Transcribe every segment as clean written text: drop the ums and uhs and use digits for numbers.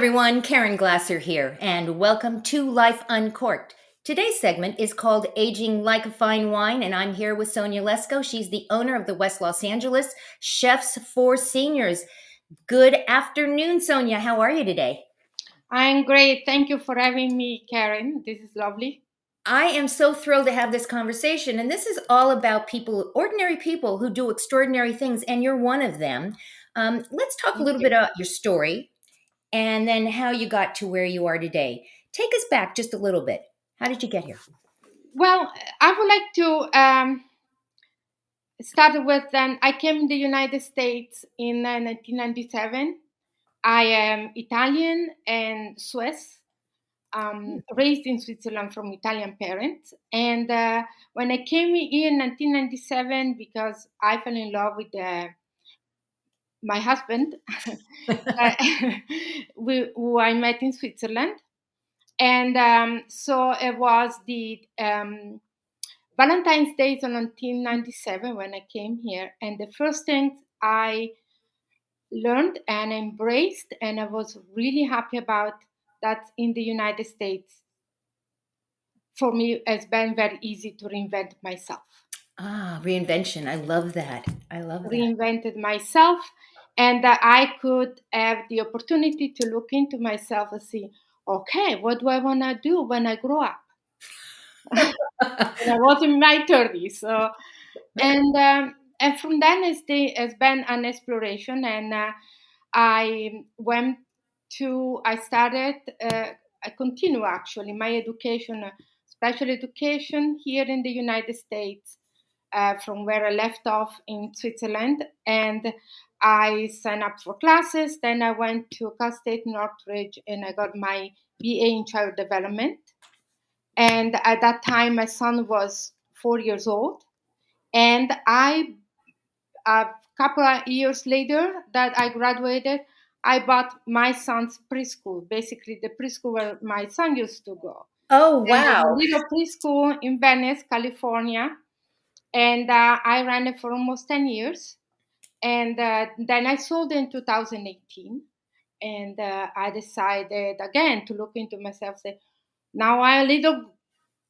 everyone, Caren Glasser here, and welcome to Life Uncorked. Today's segment is called Aging Like a Fine Wine, and I'm here with Sonia Lesko. She's the owner of the West Los Angeles Chefs for Seniors. Good afternoon, Sonia. How are you today? I'm great. Thank you for having me, Caren. This is lovely. I am so thrilled to have this conversation, and this is all about people, ordinary people who do extraordinary things, and you're one of them. Let's talk a Thank little bit you. about your story and then how you got to where you are today. Take us back just a little bit. How did you get here? Well, I would like to start with I came in the United States in 1997. I am Italian and Swiss, raised in Switzerland from Italian parents. And when I came here in 1997, because I fell in love with my husband, uh, who I met in Switzerland. And so it was the Valentine's Day in 1997 when I came here. And the first thing I learned and embraced, and I was really happy about that in the United States, for me, it's been very easy to reinvent myself. Ah, reinvention. I love that. I love that. Reinvented myself, and I could have the opportunity to look into myself and see, okay, what do I want to do when I grow up? And I was in my 30s. And from then it's been an exploration, and I went I started, I continue actually my education, special education here in the United States, from where I left off in Switzerland. And I signed up for classes. Then I went to Cal State Northridge and I got my BA in child development. And at that time, my son was 4 years old. And a couple of years later that I graduated, I bought my son's preschool, basically the preschool where my son used to go. Oh, And a wow. little preschool in Venice, California. And I ran it for almost 10 years. And then I sold it in 2018. And I decided again to look into myself, say, now I'm a little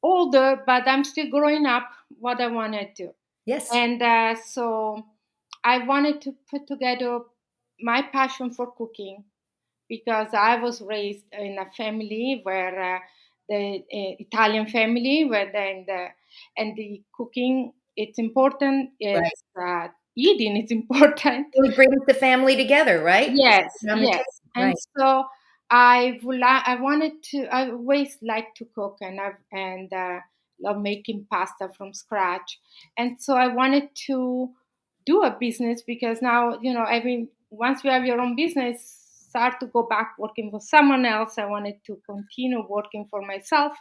older, but I'm still growing up what I wanted to. Yes. And so I wanted to put together my passion for cooking, because I was raised in a family where the Italian family, where and the cooking it's important. Right. It's eating is important. It brings the family together, right? Yes, Sit on the yes. table. And Right. so I wanted to. I always like to cook, and love making pasta from scratch. And so I wanted to do a business, because now I mean, once you have your own business, start to go back working for someone else. I wanted to continue working for myself,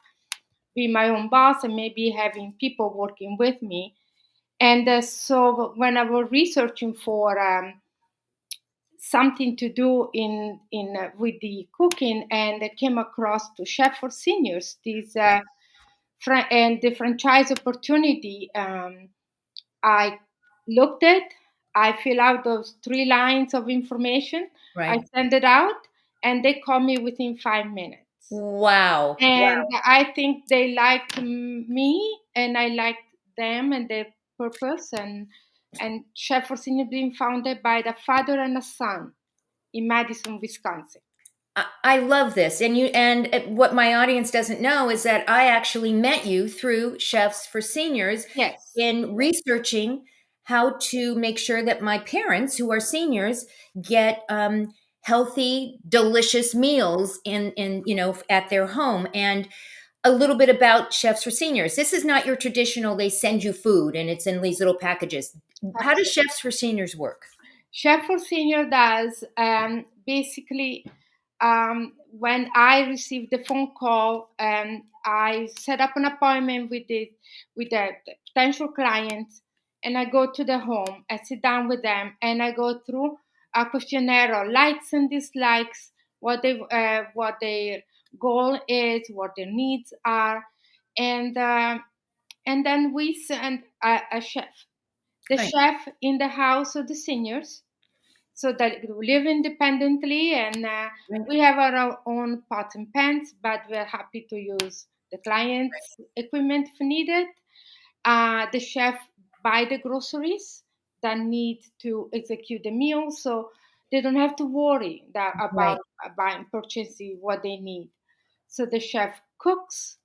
be my own boss, and maybe having people working with me. And so when I was researching for something to do in with the cooking, and I came across to Chef for Seniors, this and the franchise opportunity. I looked at, I fill out those 3 lines of information, I Right. send it out, and they call me within 5 minutes. Wow. And Wow. I think they liked me, and I liked them and their purpose. And Chef for Seniors being founded by the father and a son in Madison, Wisconsin. I love this. And what my audience doesn't know is that I actually met you through Chefs for Seniors Yes, in researching how to make sure that my parents who are seniors get healthy, delicious meals in at their home. And a little bit about Chefs for Seniors. This is not your traditional, they send you food and it's in these little packages. How does absolutely. Chefs for Seniors work? Chef for Senior does basically, when I received the phone call, I set up an appointment with the potential clients, and I go to the home. I sit down with them, and I go through a questionnaire of likes and dislikes, what their goal is, what their needs are, and and then we send a chef, the Right. chef in the house of the seniors, so that we live independently, and Right. we have our own pots and pans, but we're happy to use the client's equipment if needed. The chef buy the groceries that need to execute the meal, so they don't have to worry about Right. buying purchasing what they need. So the chef cooks,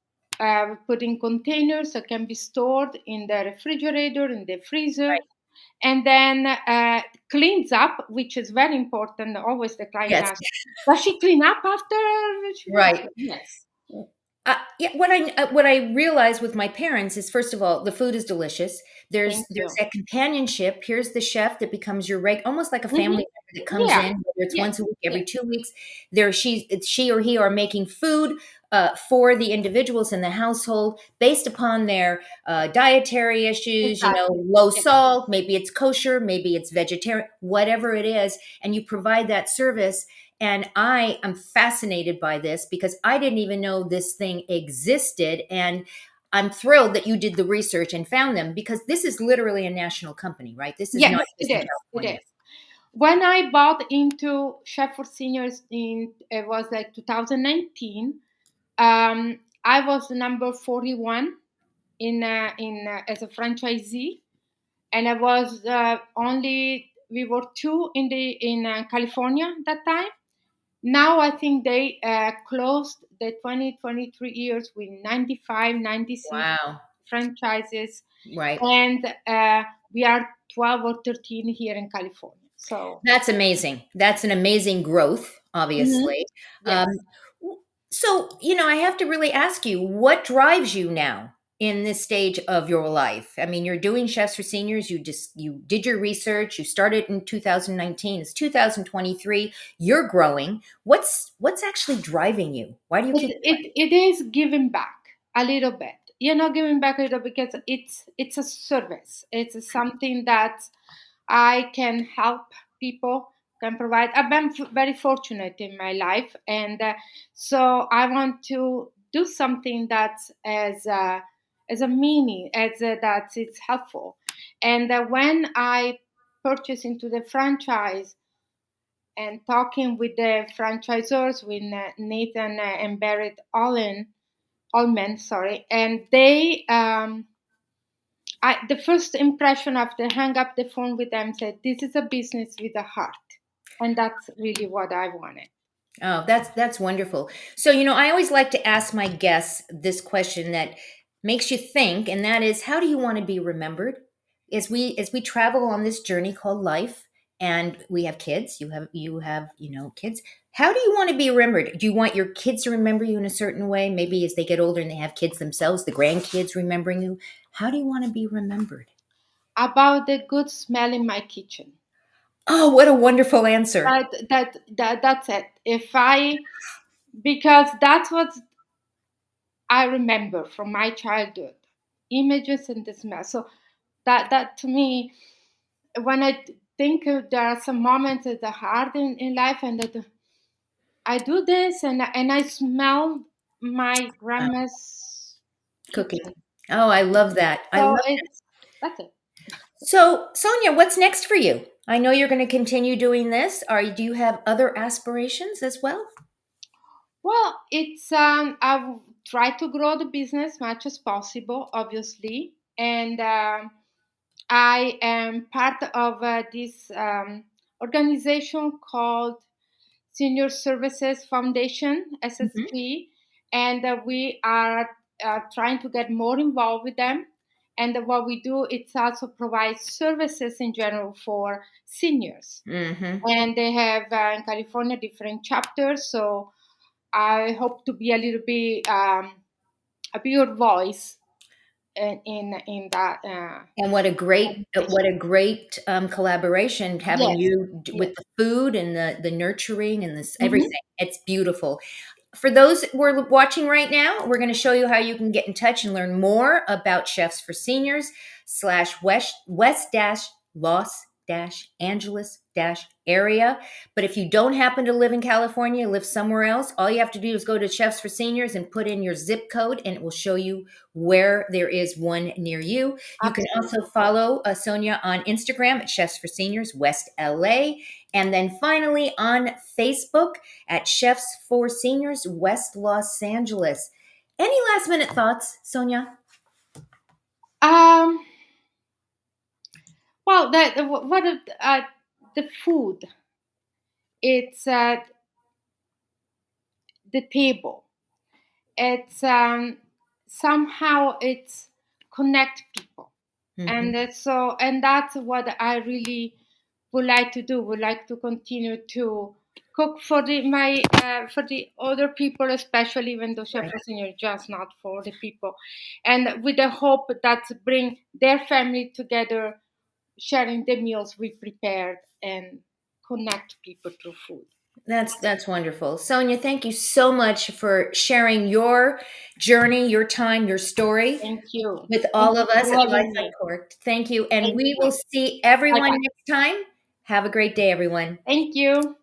put in containers that can be stored in the refrigerator, in the freezer, and then cleans up, which is very important. Always the client Yes. asks, "Does she clean up after she cooks?" Right. Yes. Yeah, what I realize with my parents is, first of all, the food is delicious. There's Thank there's you. that companionship. Here's the chef that becomes your almost like a Hmm. family member that comes Yeah. in, whether it's Yes. once a week, every Yes. 2 weeks. She or he are making food for the individuals in the household based upon their dietary issues. Exactly. Low Yes. salt, maybe it's kosher, maybe it's vegetarian, whatever it is, and you provide that service. And I am fascinated by this because I didn't even know this thing existed. And I'm thrilled that you did the research and found them, because this is literally a national company, right? This is Yes, not it just in is. It California. is. When I bought into Chef for Seniors in it was like 2019, I was number 41 in as a franchisee, and I was only we were two in California that time. Now I think they closed the 2023 years with 95, 96 Wow. franchises, Right. and we are 12 or 13 here in California. So, That's amazing. That's an amazing growth, mhm, obviously. Um, yes. so, I have to really ask you, what drives you now in this stage of your life? I mean, you're doing Chefs for Seniors. You did your research. You started in 2019. It's 2023. You're growing. What's actually driving you? Why do you keep It is giving back a little bit. Giving back a little because it's a service. It's something that I can help people, can provide. I've been very fortunate in my life, and so I want to do something that's as a meaning as that it's helpful. And when I purchase into the franchise and talking with the franchisors, with Nathan and Barrett Allman, sorry, and they the first impression after hang up the phone with them said, "This is a business with a heart," and that's really what I wanted. Oh, that's wonderful. So, I always like to ask my guests this question that makes you think, and that is, how do you want to be remembered as we travel on this journey called life? And we have kids. You have kids. How do you want to be remembered? Do you want your kids to remember you in a certain way? Maybe as they get older and they have kids themselves, the grandkids remembering you. How do you want to be remembered? About the good smell in my kitchen. Oh, what a wonderful answer. That's it. If I Because that's what I remember from my childhood, images and the smell. So that to me, when I think there are some moments that are hard in life, and that I do this, and I smell my Wow. grandma's Cooking. kitchen. Oh, I love that. I So love. that's it. So, Sonia, what's next for you? I know you're going to continue doing this. Do you have other aspirations as well? Well, it's I've tried to grow the business much as possible, obviously, and I am part of this organization called Senior Services Foundation Mhm. (SSP), and we are trying to get more involved with them. And what we do, it's also provide services in general for seniors, Mhm. and they have in California different chapters. So I hope to be a little bit a bigger voice in that And what organization. a great collaboration having Yes, you with yes. the food and the nurturing and this Hmm. everything. It's beautiful. For those who are watching right now, we're going to show you how you can get in touch and learn more about Chefs for Seniors /West Dash Los Angeles area. But if you don't happen to live in California, live somewhere else, all you have to do is go to Chefs for Seniors and put in your zip code, and it will show you where there is one near you. You can also Absolutely. follow Sonia on Instagram at Chefs for Seniors West LA. And then finally on Facebook at Chefs for Seniors West Los Angeles. Any last minute thoughts, Sonia? Um, well, the food, it's the table. It's somehow it's connect people, Mhm. and that's what I really would like to do. Would like to continue to cook for the other people, especially even though chef Right. senior just not for the people, and with the hope that bring their family together, sharing the meals we prepared and connect people through food. That's wonderful. Sonia, thank you so much for sharing your journey, your time, your story Thank you. with Thank all you of us for at Life having me. Uncorked. Thank you. And Thank we will you. see Bye everyone bye. next time. Have a great day, everyone. Thank you.